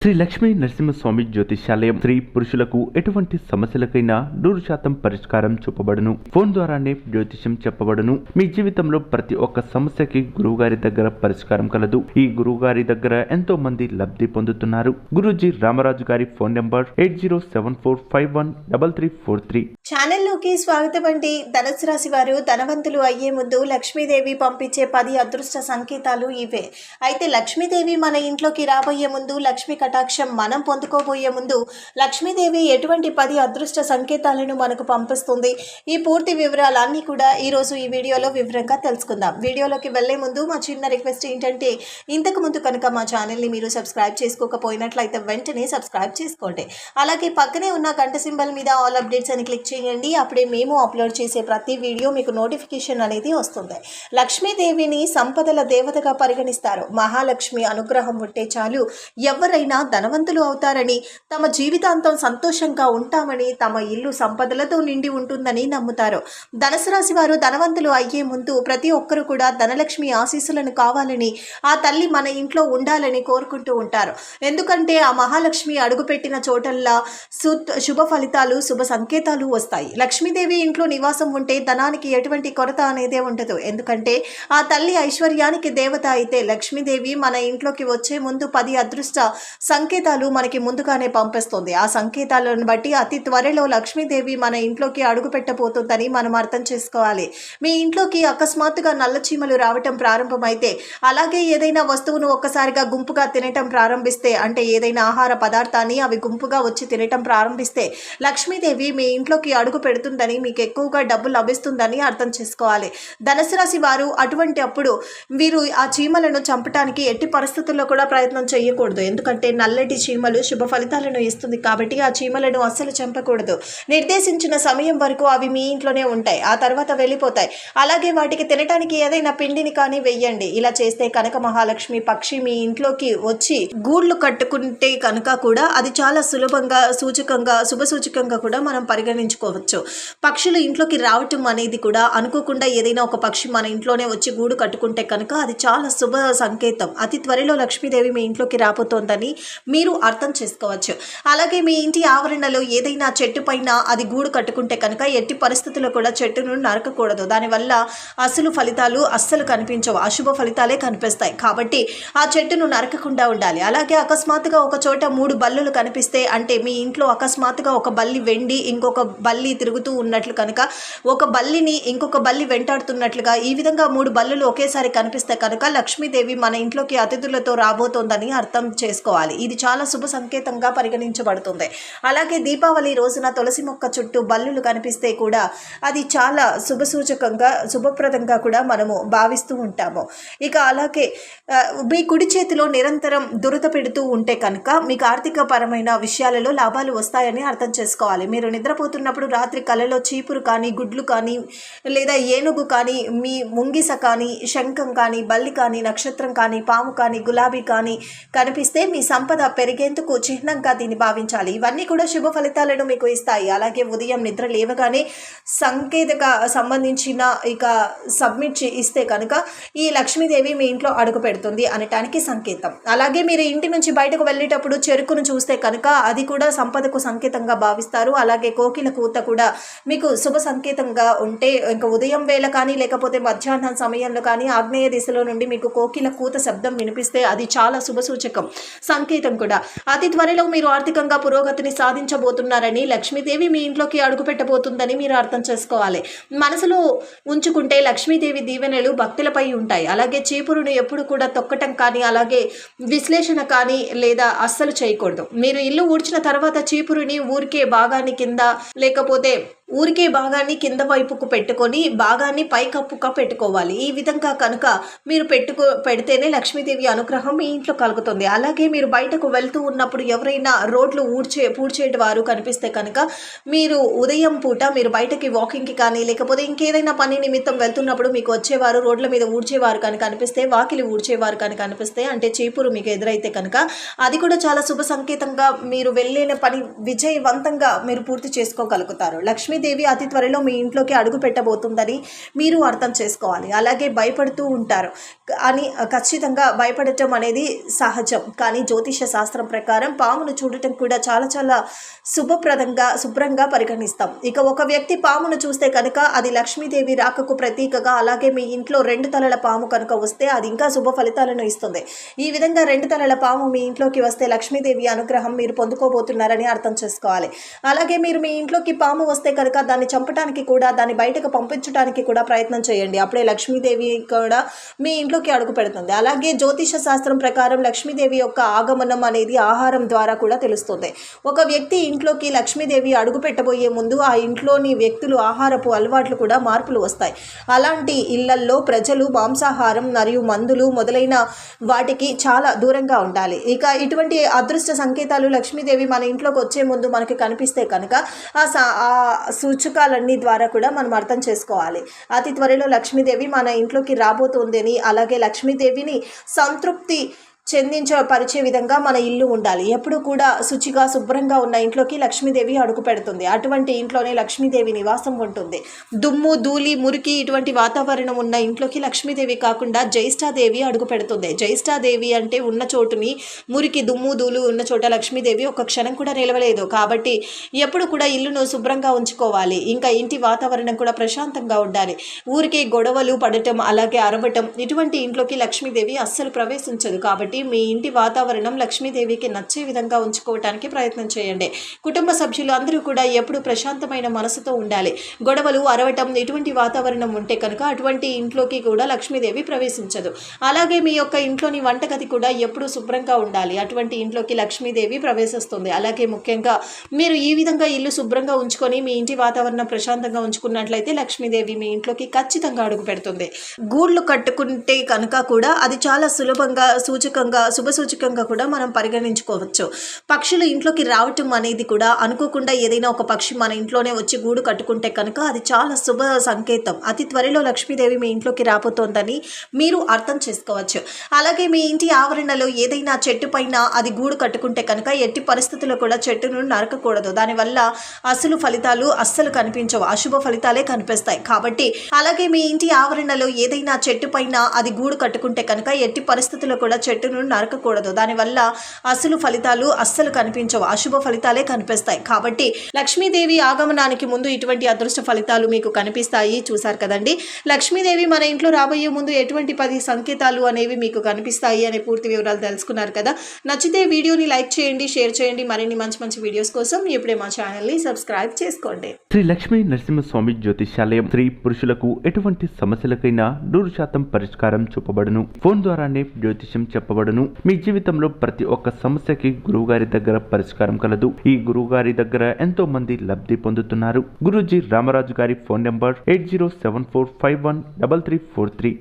శ్రీ లక్ష్మీ నరసింహస్వామి జ్యోతిష్యాలయం స్త్రీ పురుషులకు ఎటువంటి సమస్యలకైనా 100% పరిష్కారం చూపబడును. ఫోన్ ద్వారానే జ్యోతిష్యం చెప్పబడును. మీ జీవితంలో ప్రతి ఒక్క సమస్యకి గురువుగారి దగ్గర పరిష్కారం కలదు. ఈ గురువుగారి దగ్గర ఎంతో మంది లబ్ధి పొందుతున్నారు. గురూజీ రామరాజు గారి ఫోన్ నంబర్ 8074513343. ఛానల్లోకి స్వాగతం అండి. ధనుసు రాశి వారు ధనవంతులు అయ్యే ముందు లక్ష్మీదేవి పంపించే 10 అదృష్ట సంకేతాలు ఇవే. అయితే లక్ష్మీదేవి మన ఇంట్లోకి రాబోయే ముందు, లక్ష్మీ కటాక్షం మనం పొందుకోబోయే ముందు లక్ష్మీదేవి ఎటువంటి 10 అదృష్ట సంకేతాలను మనకు పంపిస్తుంది, ఈ పూర్తి వివరాలన్నీ కూడా ఈరోజు ఈ వీడియోలో వివరంగా తెలుసుకుందాం. వీడియోలోకి వెళ్లే ముందు మా చిన్న రిక్వెస్ట్ ఏంటంటే, ఇంతకు ముందు కనుక మా ఛానల్ని మీరు సబ్స్క్రైబ్ చేసుకోకపోయినట్లయితే వెంటనే సబ్స్క్రైబ్ చేసుకోండి. అలాగే పక్కనే ఉన్న గంట సింబల్ మీద ఆల్ అప్డేట్స్ అని క్లిక్ చేయండి. అప్పుడే మేము అప్లోడ్ చేసే ప్రతి వీడియో మీకు నోటిఫికేషన్ అనేది వస్తుంది. లక్ష్మీదేవిని సంపదల దేవతగా పరిగణిస్తారు. మహాలక్ష్మి అనుగ్రహం ఉంటే చాలు ఎవరైనా ధనవంతులు అవుతారని, తమ జీవితాంతం సంతోషంగా ఉంటామని, తమ ఇల్లు సంపదలతో నిండి ఉంటుందని నమ్ముతారు. ధనుసు రాశి వారు ధనవంతులు అయ్యే ముందు ప్రతి ఒక్కరు కూడా ధనలక్ష్మి ఆశీస్సులను కావాలని, ఆ తల్లి మన ఇంట్లో ఉండాలని కోరుకుంటూ ఉంటారు. ఎందుకంటే ఆ మహాలక్ష్మి అడుగుపెట్టిన చోటల్లా శుభ ఫలితాలు, శుభ సంకేతాలు వస్తాయి. లక్ష్మీదేవి ఇంట్లో నివాసం ఉంటే ధనానికి ఎటువంటి కొరత అనేదే ఉండదు. ఎందుకంటే ఆ తల్లి ఐశ్వర్యానికి దేవత అయితే లక్ష్మీదేవి మన ఇంట్లోకి వచ్చే ముందు 10 అదృష్ట సంకేతాలు మనకి ముందుగానే పంపిస్తుంది. ఆ సంకేతాలను బట్టి అతి త్వరలో లక్ష్మీదేవి మన ఇంట్లోకి అడుగు పెట్టబోతుందని మనం అర్థం చేసుకోవాలి. మీ ఇంట్లోకి అకస్మాత్తుగా నల్ల చీమలు రావటం ప్రారంభమైతే, అలాగే ఏదైనా వస్తువును ఒక్కసారిగా గుంపుగా తినటం ప్రారంభిస్తే, అంటే ఏదైనా ఆహార పదార్థాన్ని అవి గుంపుగా వచ్చి తినటం ప్రారంభిస్తే లక్ష్మీదేవి మీ ఇంట్లోకి అడుగు పెడుతుందని, మీకు ఎక్కువగా డబ్బు లభిస్తుందని అర్థం చేసుకోవాలి. ధనుసు రాశి వారు అటువంటి అప్పుడు వీరు ఆ చీమలను చంపటానికి ఎట్టి పరిస్థితుల్లో కూడా ప్రయత్నం చేయకూడదు. ఎందుకంటే నల్లటి చీమలు శుభ ఫలితాలను ఇస్తుంది కాబట్టి ఆ చీమలను అస్సలు చంపకూడదు. నిర్దేశించిన సమయం వరకు అవి మీ ఇంట్లోనే ఉంటాయి, ఆ తర్వాత వెళ్ళిపోతాయి. అలాగే వాటికి తినటానికి ఏదైనా పిండిని కానీ వెయ్యండి. ఇలా చేస్తే కనుక మహాలక్ష్మి పక్షి మీ ఇంట్లోకి వచ్చి గూళ్ళు కట్టుకుంటే కనుక కూడా అది చాలా సులభంగా శుభ సూచకంగా కూడా మనం పరిగణించుకోవచ్చు. పక్షులు ఇంట్లోకి రావటం అనేది కూడా అనుకోకుండా ఏదైనా ఒక పక్షి మన ఇంట్లోనే వచ్చి గూడు కట్టుకుంటే కనుక అది చాలా శుభ సంకేతం. అతి త్వరలో లక్ష్మీదేవి మీ ఇంట్లోకి రాబోతోందని మీరు అర్థం చేసుకోవచ్చు. అలాగే మీ ఇంటి ఆవరణలో ఏదైనా చెట్టు పైన అది గూడు కట్టుకుంటే కనుక ఎట్టి పరిస్థితుల్లో కూడా చెట్టును నరకకూడదు. దానివల్ల అసలు ఫలితాలు అస్సలు కనిపించవు, అశుభ ఫలితాలే కనిపిస్తాయి. కాబట్టి ఆ చెట్టును నరకకుండా ఉండాలి. అలాగే అకస్మాత్తుగా ఒక చోట 3 బల్లులు కనిపిస్తే, అంటే మీ ఇంట్లో అకస్మాత్తుగా ఒక బల్లి వెండి ఇంకొక బల్లి తిరుగుతూ ఉన్నట్లు కనుక, ఒక బల్లిని ఇంకొక బల్లి వెంటాడుతున్నట్లుగా ఈ విధంగా 3 బల్లులు ఒకేసారి కనిపిస్తే కనుక లక్ష్మీదేవి మన ఇంట్లోకి అతిథులతో రాబోతోందని అర్థం చేసుకోవాలి. ఇది చాలా శుభ సంకేతంగా పరిగణించబడుతుంది. అలాగే దీపావళి రోజున తులసి మొక్క చుట్టూ బల్లులు కనిపిస్తే కూడా అది చాలా శుభ సూచకంగా, శుభప్రదంగా కూడా మనము భావిస్తూ ఉంటాము. ఇక అలాగే మీ కుడి చేతిలో నిరంతరం దురద పెడుతూ ఉంటే కనుక మీకు ఆర్థిక పరమైన విషయాలలో లాభాలు వస్తాయని అర్థం చేసుకోవాలి. మీరు నిద్రపోతున్నప్పుడు రాత్రి కలలో చీపురు కానీ, గుడ్లు కానీ, లేదా ఏనుగు కానీ, మీ ముంగిస కానీ, శంఖం కానీ, బల్లి కానీ, నక్షత్రం కానీ, పాము కానీ, గులాబీ కానీ కనిపిస్తే మీ సంపద పెరిగేందుకు చిహ్నంగా దీన్ని భావించాలి. ఇవన్నీ కూడా శుభ ఫలితాలను మీకు ఇస్తాయి. అలాగే ఉదయం నిద్ర లేవగానే సంకేతక సంబంధించిన ఇక సబ్మిట్ ఇస్తే కనుక ఈ లక్ష్మీదేవి మీ ఇంట్లో అడుగు పెడుతుంది అనటానికి సంకేతం. అలాగే మీరు ఇంటి నుంచి బయటకు వెళ్ళేటప్పుడు చెరుకును చూస్తే కనుక అది కూడా సంపదకు సంకేతంగా భావిస్తారు. అలాగే కోకిల కూత కూడా మీకు శుభ సంకేతంగా ఉంటే, ఇంకా ఉదయం వేళ కానీ లేకపోతే మధ్యాహ్నం సమయంలో కానీ ఆగ్నేయ దిశలో నుండి మీకు కోకిల కూత శబ్దం వినిపిస్తే అది చాలా శుభ సూచకం, సంకేతం కూడా. అతి త్వరలో మీరు ఆర్థికంగా పురోగతిని సాధించబోతున్నారని, లక్ష్మీదేవి మీ ఇంట్లోకి అడుగు పెట్టబోతుందని మీరు అర్థం చేసుకోవాలి. మనసులో ఉంచుకుంటే లక్ష్మీదేవి దీవెనలు భక్తులపై ఉంటాయి. అలాగే చీపురును ఎప్పుడు కూడా తొక్కటం కానీ, అలాగే విశ్లేషణ కానీ లేదా అస్సలు చేయకూడదు. మీరు ఇల్లు ఊడ్చిన తర్వాత చీపురుని ఊరికే భాగాన్ని కింద, లేకపోతే ఊరికే భాగాన్ని కింద వైపుకు పెట్టుకొని భాగాన్ని పైకప్పుగా పెట్టుకోవాలి. ఈ విధంగా కనుక మీరు పెడితేనే లక్ష్మీదేవి అనుగ్రహం మీ ఇంట్లో కలుగుతుంది. అలాగే మీరు బయటకు వెళ్తూ ఉన్నప్పుడు ఎవరైనా రోడ్లు పూడ్చేటి వారు కనిపిస్తే కనుక, మీరు ఉదయం పూట మీరు బయటకి వాకింగ్కి కానీ లేకపోతే ఇంకేదైనా పని నిమిత్తం వెళ్తున్నప్పుడు మీకు వచ్చేవారు రోడ్ల మీద ఊడ్చేవారు కానీ కనిపిస్తే, వాకిలి ఊడ్చేవారు కానీ కనిపిస్తే, అంటే చీపురు మీకు ఎదురైతే కనుక అది కూడా చాలా శుభ సంకేతంగా మీరు వెళ్ళిన పని విజయవంతంగా మీరు పూర్తి చేసుకోగలుగుతారు. లక్ష్మీ లక్ష్మీదేవి అతి త్వరలో మీ ఇంట్లోకి అడుగు పెట్టబోతుందని మీరు అర్థం చేసుకోవాలి. అలాగే భయపడుతూ ఉంటారు అని ఖచ్చితంగా భయపడటం అనేది సహజం. కానీ జ్యోతిష శాస్త్రం ప్రకారం పామును చూడటం కూడా చాలా చాలా శుభ్రంగా పరిగణిస్తాం. ఇక ఒక వ్యక్తి పామును చూస్తే కనుక అది లక్ష్మీదేవి రాకకు ప్రతీకగా, అలాగే మీ ఇంట్లో 2 తలల పాము కనుక వస్తే అది ఇంకా శుభ ఫలితాలను ఇస్తుంది. ఈ విధంగా 2 తలల పాము మీ ఇంట్లోకి వస్తే లక్ష్మీదేవి అనుగ్రహం మీరు పొందుకోబోతున్నారని అర్థం చేసుకోవాలి. అలాగే మీరు మీ ఇంట్లోకి పాము వస్తే కనుక దాన్ని చంపడానికి కూడా, దాన్ని బయటకు పంపించడానికి కూడా ప్రయత్నం చేయండి. అప్పుడే లక్ష్మీదేవి కూడా మీ ఇంట్లోకి అడుగు పెడుతుంది. అలాగే జ్యోతిష శాస్త్రం ప్రకారం లక్ష్మీదేవి యొక్క ఆగమనం అనేది ఆహారం ద్వారా కూడా తెలుస్తుంది. ఒక వ్యక్తి ఇంట్లోకి లక్ష్మీదేవి అడుగు పెట్టబోయే ముందు ఆ ఇంట్లోని వ్యక్తులు ఆహారపు అలవాట్లు కూడా మార్పులు వస్తాయి. అలాంటి ఇళ్లల్లో ప్రజలు మాంసాహారం మరియు మందులు మొదలైన వాటికి చాలా దూరంగా ఉండాలి. ఇక ఇటువంటి అదృష్ట సంకేతాలు లక్ష్మీదేవి మన ఇంట్లోకి వచ్చే ముందు మనకి కనిపిస్తే కనుక ఆ సూచకాలన్నీ ద్వారా కూడా మనం అర్థం చేసుకోవాలి. అతి త్వరలో లక్ష్మీదేవి మన ఇంట్లోకి రాబోతుందని, అలాగే లక్ష్మీదేవిని సంతృప్తి పరిచే విధంగా మన ఇల్లు ఉండాలి. ఎప్పుడు కూడా శుచిగా శుభ్రంగా ఉన్న ఇంట్లోకి లక్ష్మీదేవి అడుగు పెడుతుంది. అటువంటి ఇంట్లోనే లక్ష్మీదేవి నివాసం ఉంటుంది. దుమ్ము ధూళి మురికి ఇటువంటి వాతావరణం ఉన్న ఇంట్లోకి లక్ష్మీదేవి కాకుండా జ్యేష్ఠాదేవి అడుగు పెడుతుంది. జ్యేష్ఠాదేవి అంటే ఉన్న చోటుని మురికి దుమ్ము ధూళి ఉన్న చోట లక్ష్మీదేవి ఒక క్షణం కూడా నిలవలేదు. కాబట్టి ఎప్పుడు కూడా ఇల్లును శుభ్రంగా ఉంచుకోవాలి. ఇంకా ఇంటి వాతావరణం కూడా ప్రశాంతంగా ఉండాలి. ఊరికే గొడవలు పడటం, అలాగే అరవటం ఇటువంటి ఇంట్లోకి లక్ష్మీదేవి అస్సలు ప్రవేశించదు. కాబట్టి మీ ఇంటి వాతావరణం లక్ష్మీదేవికి నచ్చే విధంగా ఉంచుకోవటానికి ప్రయత్నం చేయండి. కుటుంబ సభ్యులు అందరూ కూడా ఎప్పుడు ప్రశాంతమైన మనసుతో ఉండాలి. గొడవలు అరవటం ఇటువంటి వాతావరణం ఉంటే కనుక అటువంటి ఇంట్లోకి కూడా లక్ష్మీదేవి ప్రవేశించదు. అలాగే మీ యొక్క ఇంట్లోని వంటగది కూడా ఎప్పుడు శుభ్రంగా ఉండాలి. అటువంటి ఇంట్లోకి లక్ష్మీదేవి ప్రవేశిస్తుంది. అలాగే ముఖ్యంగా మీరు ఈ విధంగా ఇల్లు శుభ్రంగా ఉంచుకొని మీ ఇంటి వాతావరణం ప్రశాంతంగా ఉంచుకున్నట్లయితే లక్ష్మీదేవి మీ ఇంట్లోకి ఖచ్చితంగా అడుగు పెడుతుంది. గూళ్ళు కట్టుకుంటే కనుక కూడా అది చాలా సులభంగా శుభ సూచకంగా కూడా మనం పరిగణించుకోవచ్చు. పక్షులు ఇంట్లోకి రావటం అనేది కూడా అనుకోకుండా ఏదైనా ఒక పక్షి మన ఇంట్లోనే వచ్చి గూడు కట్టుకుంటే కనుక అది చాలా శుభ సంకేతం. అతి త్వరలో లక్ష్మీదేవి మీ ఇంట్లోకి రాబోతోందని మీరు అర్థం చేసుకోవచ్చు. అలాగే మీ ఇంటి ఆవరణలో ఏదైనా చెట్టు పైన అది గూడు కట్టుకుంటే కనుక ఎట్టి పరిస్థితుల్లో కూడా చెట్టును నరకకూడదు. దానివల్ల ఫలితాలు అస్సలు కనిపించవు, అశుభ ఫలితాలే కనిపిస్తాయి. కాబట్టి అలాగే మీ ఇంటి ఆవరణలో ఏదైనా చెట్టు పైన అది గూడు కట్టుకుంటే కనుక ఎట్టి పరిస్థితుల్లో కూడా చెట్టును నరకకూడదు. దానివల్ల ఫలితాలు అస్సలు కనిపించవు, అశుభ ఫలితాలే కనిపిస్తాయి. కాబట్టి లక్ష్మీదేవి ఆగమనానికి ముందు ఇటువంటి అదృష్ట ఫలితాలు మీకు కనిపిస్తాయి. చూసారు కదండి, లక్ష్మీదేవి మన ఇంట్లో రాబోయే ముందు ఎటువంటి 10 సంకేతాలు అనేవి మీకు కనిపిస్తాయి అనే పూర్తి వివరాలు తెలుసుకున్నారు కదా. నచ్చితే వీడియోని లైక్ చేయండి, షేర్ చేయండి. మరిన్ని మంచి వీడియోస్ కోసం ఇప్పుడే మా ఛానల్ని సబ్స్క్రైబ్ చేసుకోండి. శ్రీ లక్ష్మీ నరసింహస్వామి జ్యోతిష్యాలయం స్త్రీ పురుషులకు ఎటువంటి సమస్యలకైనా 100% పరిష్కారం చూపబడును. ఫోన్ ద్వారానే జ్యోతిష్యం చెప్పబడును. మీ జీవితంలో ప్రతి ఒక్క సమస్యకి గురువుగారి దగ్గర పరిష్కారం కలదు. ఈ గురువుగారి దగ్గర ఎంతో మంది లబ్ధి పొందుతున్నారు. గురూజీ రామరాజు గారి ఫోన్ నెంబర్ 8074513343.